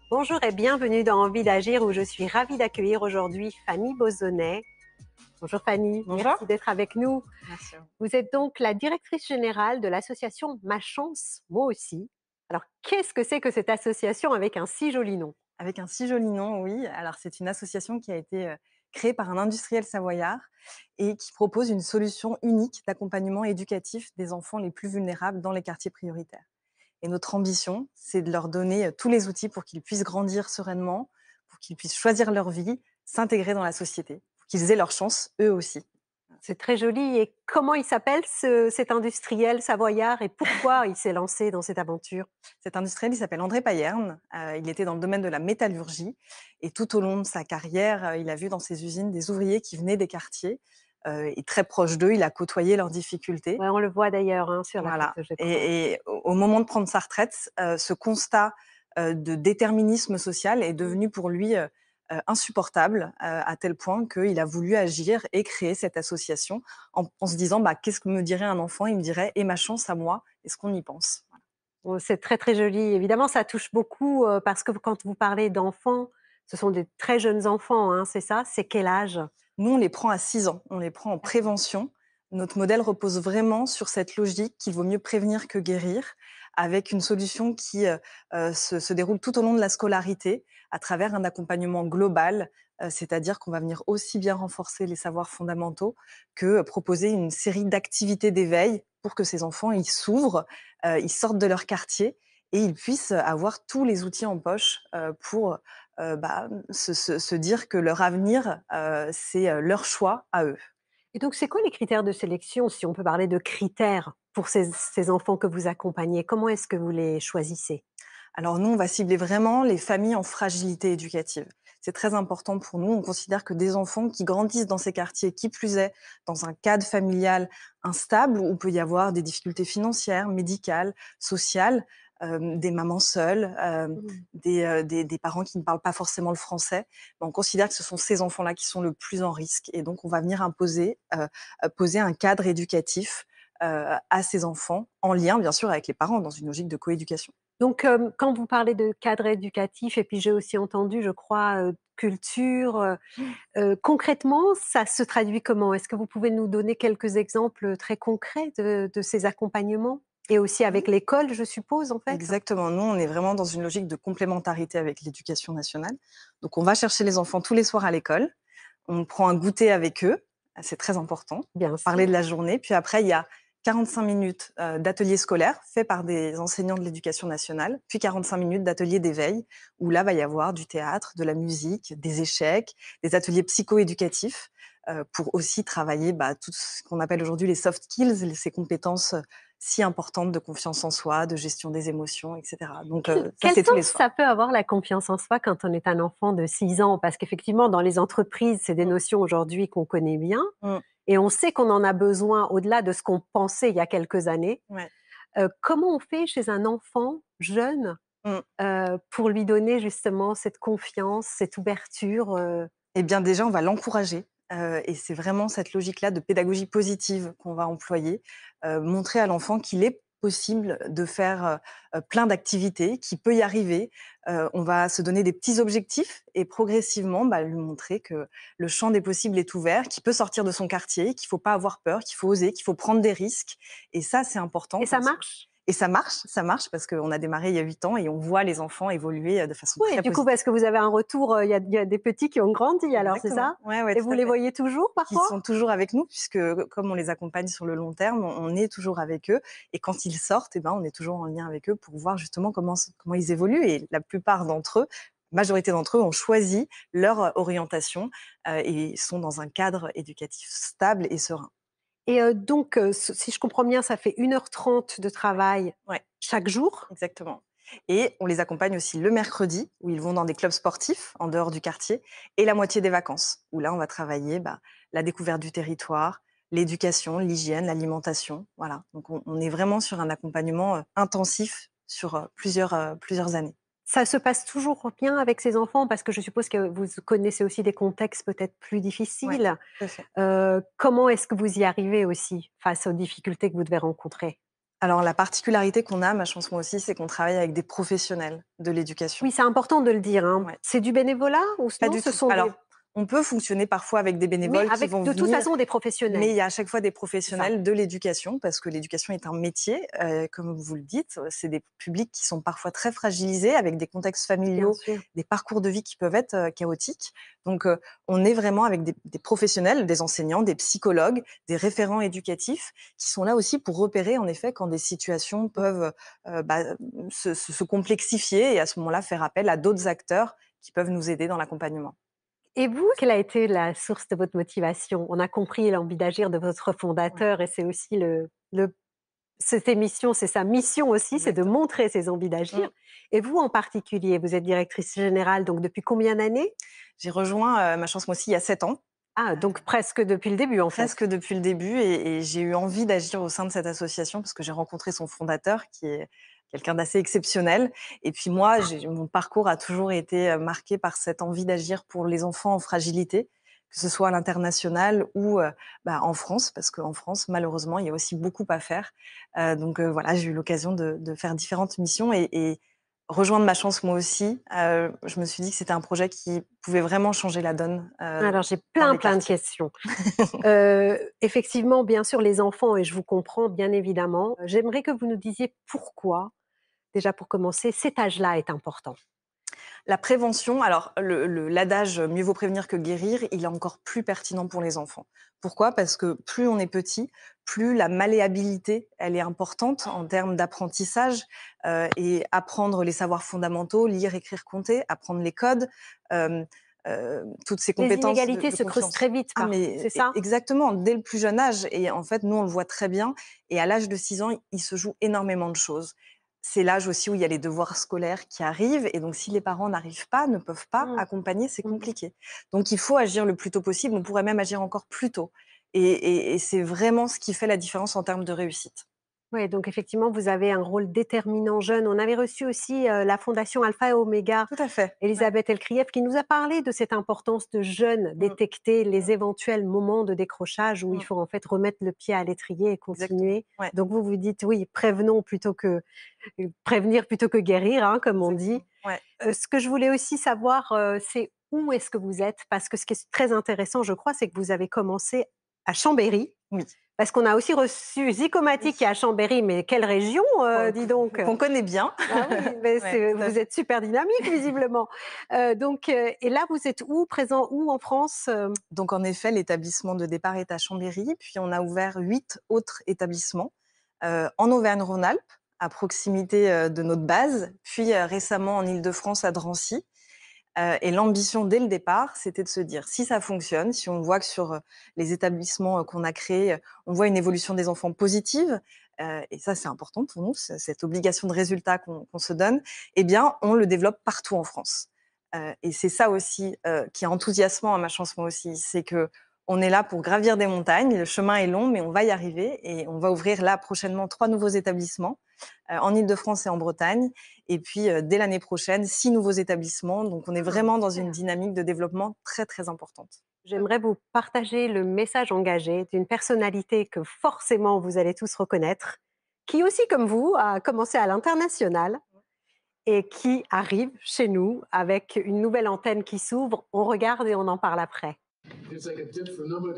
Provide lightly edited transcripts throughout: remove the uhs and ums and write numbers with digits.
Bonjour et bienvenue dans Envie d'agir où je suis ravie d'accueillir aujourd'hui Fanny Bozonnet. Bonjour Fanny, Bonjour. merci d'être avec nous. Merci. Vous êtes donc la directrice générale de l'association Ma Chance, moi aussi. Alors qu'est-ce que c'est que cette association avec un si joli nom? Avec un si joli nom, oui. Alors, c'est une association qui a été créée par un industriel savoyard et qui propose une solution unique d'accompagnement éducatif des enfants les plus vulnérables dans les quartiers prioritaires. Et notre ambition, c'est de leur donner tous les outils pour qu'ils puissent grandir sereinement, pour qu'ils puissent choisir leur vie, s'intégrer dans la société, pour qu'ils aient leur chance eux aussi. C'est très joli et comment il s'appelle cet industriel savoyard et pourquoi il s'est lancé dans cette aventure? Cet industriel, il s'appelle André Payerne. Il était dans le domaine de la métallurgie et tout au long de sa carrière, il a vu dans ses usines des ouvriers qui venaient des quartiers, et très proche d'eux, il a côtoyé leurs difficultés. Ouais, on le voit d'ailleurs hein, sur la Voilà photo, je crois. et au moment de prendre sa retraite, ce constat, de déterminisme social est Mm. devenu pour lui, insupportable, à tel point qu'il a voulu agir et créer cette association en se disant: «Bah, qu'est-ce que me dirait un enfant?» Il me dirait: «Et ma chance à moi, est-ce qu'on y pense?» Oh, c'est très, très joli. Évidemment, ça touche beaucoup, parce que quand vous parlez d'enfants, ce sont des très jeunes enfants, hein, c'est ça? C'est quel âge? Nous, on les prend à 6 ans, on les prend en D'accord. prévention. Notre modèle repose vraiment sur cette logique qu'il vaut mieux prévenir que guérir, avec une solution qui, se déroule tout au long de la scolarité à travers un accompagnement global, c'est-à-dire qu'on va venir aussi bien renforcer les savoirs fondamentaux que, proposer une série d'activités d'éveil pour que ces enfants, ils s'ouvrent, ils sortent de leur quartier et ils puissent avoir tous les outils en poche, pour, bah, se dire que leur avenir, c'est, leur choix à eux. Et donc, c'est quoi les critères de sélection, si on peut parler de critères pour ces enfants que vous accompagnez? Comment est-ce que vous les choisissez? Alors nous, on va cibler vraiment les familles en fragilité éducative. C'est très important pour nous. On considère que des enfants qui grandissent dans ces quartiers, qui plus est, dans un cadre familial instable, où peut y avoir des difficultés financières, médicales, sociales, des mamans seules, Mmh. des parents qui ne parlent pas forcément le français, ben, on considère que ce sont ces enfants-là qui sont le plus en risque. Et donc, on va venir imposer, poser un cadre éducatif à ces enfants, en lien, bien sûr, avec les parents, dans une logique de coéducation. Donc, quand vous parlez de cadre éducatif et puis j'ai aussi entendu, je crois, culture, concrètement, ça se traduit comment? Est-ce que vous pouvez nous donner quelques exemples très concrets de ces accompagnements? Et aussi avec Oui. l'école, je suppose, en fait? Exactement. Nous, on est vraiment dans une logique de complémentarité avec l'éducation nationale. Donc, on va chercher les enfants tous les soirs à l'école. On prend un goûter avec eux. C'est très important Bien pour parler sûr. de la journée. Puis après, il y a 45 minutes d'ateliers scolaires faits par des enseignants de l'éducation nationale, puis 45 minutes d'ateliers d'éveil, où là, va y avoir du théâtre, de la musique, des échecs, des ateliers psycho-éducatifs, pour aussi travailler tout ce qu'on appelle aujourd'hui les soft skills, ces compétences si importantes de confiance en soi, de gestion des émotions, etc. Donc, ça, Quel c'est tous les sens soirs. ça peut avoir la confiance en soi quand on est un enfant de 6 ans? Parce qu'effectivement, dans les entreprises, c'est des Mm, notions aujourd'hui qu'on connaît bien mm, et on sait qu'on en a besoin au-delà de ce qu'on pensait il y a quelques années. ouais, Comment on fait chez un enfant jeune, mm. pour lui donner justement cette confiance, cette ouverture, Eh bien, déjà, on va l'encourager, et c'est vraiment cette logique-là de pédagogie positive qu'on va employer. Montrer à l'enfant qu'il est possible de faire, plein d'activités, qu'il peut y arriver. On va se donner des petits objectifs et progressivement, lui montrer que le champ des possibles est ouvert, qu'il peut sortir de son quartier, qu'il faut pas avoir peur, qu'il faut oser, qu'il faut prendre des risques et ça, c'est important et ça parce que marche? et ça marche parce qu'on a démarré il y a 8 ans et on voit les enfants évoluer, de façon Oui, très du coup, positive. parce que vous avez un retour, il y a des petits qui ont grandi alors, c'est Exactement. ça? Ouais, ouais, Et tout vous à les fait. voyez toujours Qui parfois? sont toujours avec nous puisque, comme on les accompagne sur le long terme, on est toujours avec eux et quand ils sortent et ben, on est toujours en lien avec eux pour voir justement comment ils évoluent et la plupart d'entre eux, majorité d'entre eux ont choisi leur, orientation, et sont dans un cadre éducatif stable et serein. Et donc, si je comprends bien, ça fait 1h30 de travail Ouais, chaque jour? exactement et on les accompagne aussi le mercredi où ils vont dans des clubs sportifs en dehors du quartier et la moitié des vacances où là, on va travailler, la découverte du territoire, l'éducation, l'hygiène, l'alimentation, voilà. Donc on est vraiment sur un accompagnement, intensif sur, plusieurs années. Ça se passe toujours bien avec ces enfants? Parce que je suppose que vous connaissez aussi des contextes peut-être plus Ouais, difficiles. tout à fait. Comment est-ce que vous y arrivez aussi face aux difficultés que vous devez rencontrer? Alors la particularité qu'on a, ma chance moi aussi, c'est qu'on travaille avec des professionnels de l'éducation. Oui, c'est important de le dire, hein. Ouais. C'est du bénévolat ou Pas non, du ce tout. sont des Alors, on peut fonctionner parfois avec des mais bénévoles qui avec vont de toute venir, façon des mais professionnels, il y a à chaque fois des c'est ça? professionnels de l'éducation, parce que l'éducation est un métier, comme vous le dites. C'est des publics qui sont parfois très fragilisés, avec des contextes Bien familiaux, sûr. des parcours de vie qui peuvent être, chaotiques. Donc, on est vraiment avec des professionnels, des enseignants, des psychologues, des référents éducatifs, qui sont là aussi pour repérer, en effet, quand des situations peuvent, bah, se complexifier et à ce moment-là, faire appel à d'autres acteurs qui peuvent nous aider dans l'accompagnement. Et vous, quelle a été la source de votre motivation? On a compris l'envie d'agir de votre Ouais, fondateur et c'est aussi le cette émission, c'est sa mission aussi, c'est de exactement. montrer ses envies d'agir. Mmh. Et vous en particulier, vous êtes directrice générale, donc depuis combien d'années? J'ai rejoint, Ma Chance Moi Aussi il y a 7 ans, Ah, donc presque depuis le début, en presque fait. depuis le début, et j'ai eu envie d'agir au sein de cette association parce que j'ai rencontré son fondateur qui est quelqu'un d'assez exceptionnel, et puis moi, j'ai mon parcours a toujours été, marqué par cette envie d'agir pour les enfants en fragilité, que ce soit à l'international ou, en France, parce qu'en France, malheureusement, il y a aussi beaucoup à faire. Donc, voilà, j'ai eu l'occasion de faire différentes missions, et rejoindre Ma Chance Moi Aussi, je me suis dit que c'était un projet qui pouvait vraiment changer la donne, Alors j'ai dans plein, les plein de quartiers. questions. Effectivement, bien sûr, les enfants et je vous comprends bien évidemment. J'aimerais que vous nous disiez pourquoi, déjà pour commencer, cet âge-là est important? La prévention, alors l'adage «mieux vaut prévenir que guérir», il est encore plus pertinent pour les enfants. Pourquoi? Parce que plus on est petit, plus la malléabilité, elle est importante en termes d'apprentissage, et apprendre les savoirs fondamentaux, lire, écrire, compter, apprendre les codes, hem, toutes ces Les compétences de inégalités de se creusent très confiance. vite Ah par mais c'est ça? exactement, dès le plus jeune âge, et en fait, nous, on le voit très bien, et à l'âge de 6 ans, il se joue énormément de choses. C'est l'âge aussi où il y a les devoirs scolaires qui arrivent, et donc si les parents n'arrivent pas, ne peuvent pas Mmh. accompagner, c'est Mmh. compliqué. Donc il faut agir le plus tôt possible, on pourrait même agir encore plus tôt, et c'est vraiment ce qui fait la différence en termes de réussite. Ouais, donc effectivement, vous avez un rôle déterminant jeune. On avait reçu aussi, la fondation Alpha et Oméga, Tout à fait, ouais. Elisabeth Elkrieff, qui nous a parlé de cette importance de jeunes Mmh, détecter les éventuels moments de décrochage où il mmh, faut en fait remettre le pied à l'étrier et exactement, continuer. ouais, Donc vous vous dites: «Oui, prévenons plutôt que prévenir plutôt que guérir», hein, comme on dit. exactement, ouais. Ce que je voulais aussi savoir, c'est où est-ce que vous êtes? Parce que ce qui est très intéressant, je crois, c'est que vous avez commencé à Chambéry. Oui, Parce qu'on a aussi reçu oui, Zicomatic qui est à Chambéry, mais quelle région, dis donc! qu'on connaît bien. Ah oui, mais Ouais, c'est tout à vous fait. êtes super dynamique visiblement. Donc et là, vous êtes où? Présent où en France? Donc en effet, l'établissement de départ est à Chambéry, puis on a ouvert 8 autres établissements, en Auvergne-Rhône-Alpes, à proximité, de notre base, puis, récemment en Île-de-France à Drancy. Et l'ambition dès le départ, c'était de se dire: «Si ça fonctionne, si on voit que sur, les établissements, qu'on a créés, on voit une évolution des enfants positive», et ça, c'est important pour nous, cette obligation de résultat qu'on se donne, eh bien, on le développe partout en France. Et c'est ça aussi, qui est enthousiasmant à Ma Chance Moi Aussi, c'est que on est là pour gravir des montagnes, le chemin est long, mais on va y arriver, et on va ouvrir là prochainement 3 nouveaux établissements, en Île-de-France et en Bretagne, et puis, dès l'année prochaine, 6 nouveaux établissements. Donc on est Ah, vraiment dans une super. dynamique de développement très, très importante. J'aimerais vous partager le message engagé d'une personnalité que forcément vous allez tous reconnaître, qui aussi comme vous a commencé à l'international et qui arrive chez nous avec une nouvelle antenne qui s'ouvre. On regarde et on en parle après.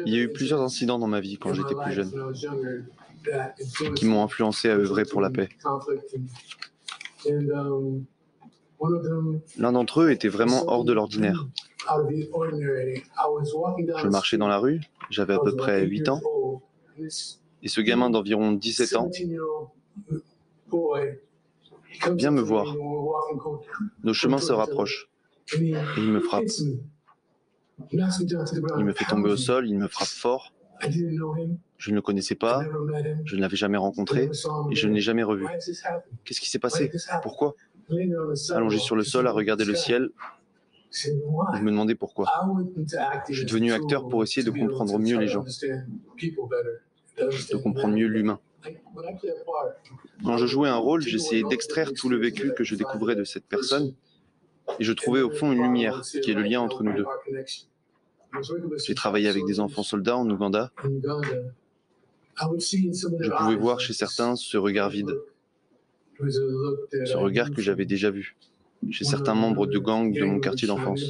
Il y a eu plusieurs incidents dans ma vie quand j'étais plus jeune qui m'ont influencé à œuvrer pour la paix. L'un d'entre eux était vraiment hors de l'ordinaire. Je marchais dans la rue, j'avais à peu près 8 ans, et ce gamin d'environ 17 ans vient me voir. Nos chemins se rapprochent et il me frappe. Il me fait tomber au sol, il me frappe fort. Je ne le connaissais pas, je ne l'avais jamais rencontré et je ne l'ai jamais revu. Qu'est-ce qui s'est passé? Pourquoi? Allongé sur le sol à regarder le ciel, je me demandais pourquoi. Je suis devenu acteur pour essayer de comprendre mieux les gens, de comprendre mieux l'humain. Quand je jouais un rôle, j'essayais d'extraire tout le vécu que je découvrais de cette personne et je trouvais au fond une lumière qui est le lien entre nous deux. J'ai travaillé avec des enfants soldats en Ouganda Je pouvais voir chez certains ce regard vide, ce regard que j'avais déjà vu, chez certains membres de gangs de mon quartier d'enfance.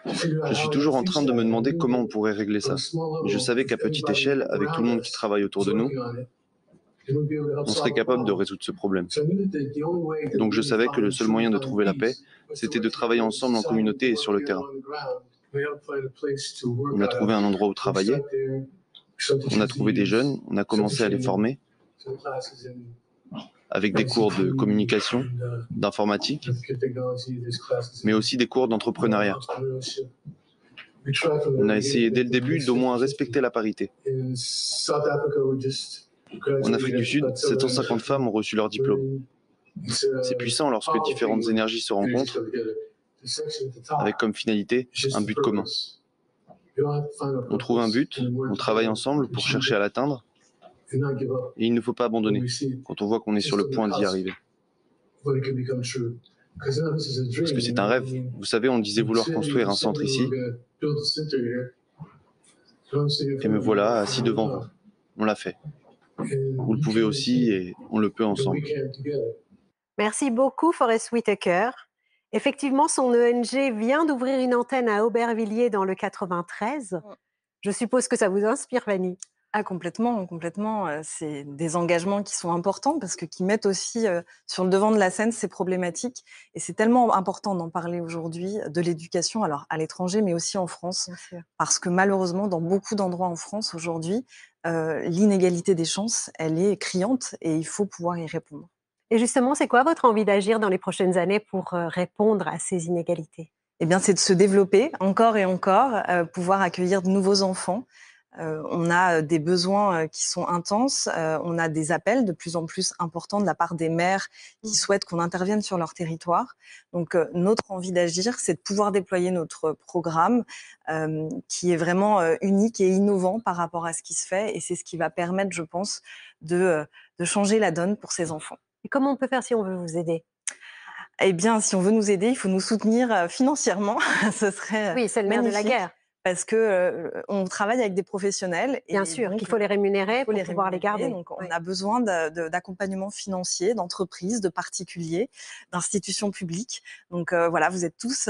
Je suis toujours en train de me demander comment on pourrait régler ça. Mais je savais qu'à petite échelle, avec tout le monde qui travaille autour de nous, on serait capable de résoudre ce problème. Donc je savais que le seul moyen de trouver la paix, c'était de travailler ensemble en communauté et sur le terrain. On a trouvé un endroit où travailler, on a trouvé des jeunes, on a commencé à les former, avec des cours de communication, d'informatique, mais aussi des cours d'entrepreneuriat. On a essayé dès le début d'au moins respecter la parité. En Afrique du Sud, 750 femmes ont reçu leur diplôme. C'est puissant lorsque différentes énergies se rencontrent, avec comme finalité un but commun. On trouve un but, on travaille ensemble pour chercher à l'atteindre, et il ne faut pas abandonner quand on voit qu'on est sur le point d'y arriver. Parce que c'est un rêve. Vous savez, on disait vouloir construire un centre ici, et me voilà assis devant vous. On l'a fait. Vous le pouvez aussi et on le peut ensemble. Merci beaucoup, Forest Whitaker. Effectivement, son ONG vient d'ouvrir une antenne à Aubervilliers dans le 93. Je suppose que ça vous inspire, Fanny. Ah, complètement, complètement. C'est des engagements qui sont importants parce que qui mettent aussi sur le devant de la scène ces problématiques. Et c'est tellement important d'en parler aujourd'hui, de l'éducation, alors à l'étranger, mais aussi en France. Parce que malheureusement, dans beaucoup d'endroits en France aujourd'hui, l'inégalité des chances, elle est criante et il faut pouvoir y répondre. Et justement, c'est quoi votre envie d'agir dans les prochaines années pour répondre à ces inégalités? Eh bien, c'est de se développer encore et encore, pouvoir accueillir de nouveaux enfants. On a des besoins qui sont intenses, on a des appels de plus en plus importants de la part des maires qui souhaitent qu'on intervienne sur leur territoire. Donc notre envie d'agir, c'est de pouvoir déployer notre programme qui est vraiment unique et innovant par rapport à ce qui se fait, et c'est ce qui va permettre, je pense, de changer la donne pour ces enfants. Et comment on peut faire si on veut vous aider? Eh bien, si on veut nous aider, il faut nous soutenir financièrement. Ce serait Oui, c'est le nerf de la guerre. Parce que on travaille avec des professionnels. Bien sûr, qu'il faut les rémunérer pour pouvoir les garder. Donc on a besoin d'accompagnement financier, d'entreprises, de particuliers, d'institutions publiques. Donc voilà, vous êtes tous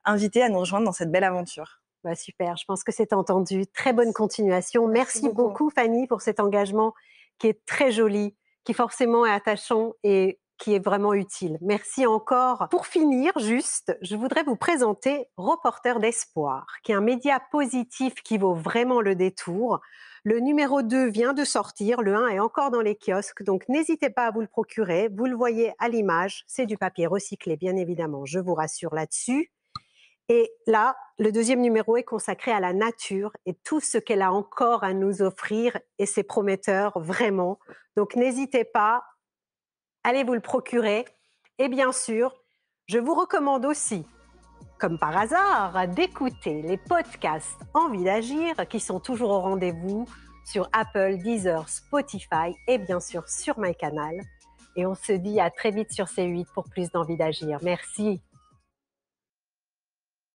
invités à nous rejoindre dans cette belle aventure. Bah, super, je pense que c'est entendu. Très bonne continuation. Merci beaucoup, Fanny, pour cet engagement qui est très joli, qui forcément est attachant et qui est vraiment utile. Merci encore. Pour finir, juste, je voudrais vous présenter Reporter d'Espoir, qui est un média positif qui vaut vraiment le détour. Le numéro 2 vient de sortir, le 1 est encore dans les kiosques, donc n'hésitez pas à vous le procurer. Vous le voyez à l'image, c'est du papier recyclé, bien évidemment, je vous rassure là-dessus. Et là, le deuxième numéro est consacré à la nature et tout ce qu'elle a encore à nous offrir, et c'est prometteur, vraiment. Donc n'hésitez pas, allez vous le procurer. Et bien sûr, je vous recommande aussi, comme par hasard, d'écouter les podcasts Envie d'agir qui sont toujours au rendez-vous sur Apple, Deezer, Spotify et bien sûr sur MyCanal. Et on se dit à très vite sur C8 pour plus d'Envie d'agir. Merci.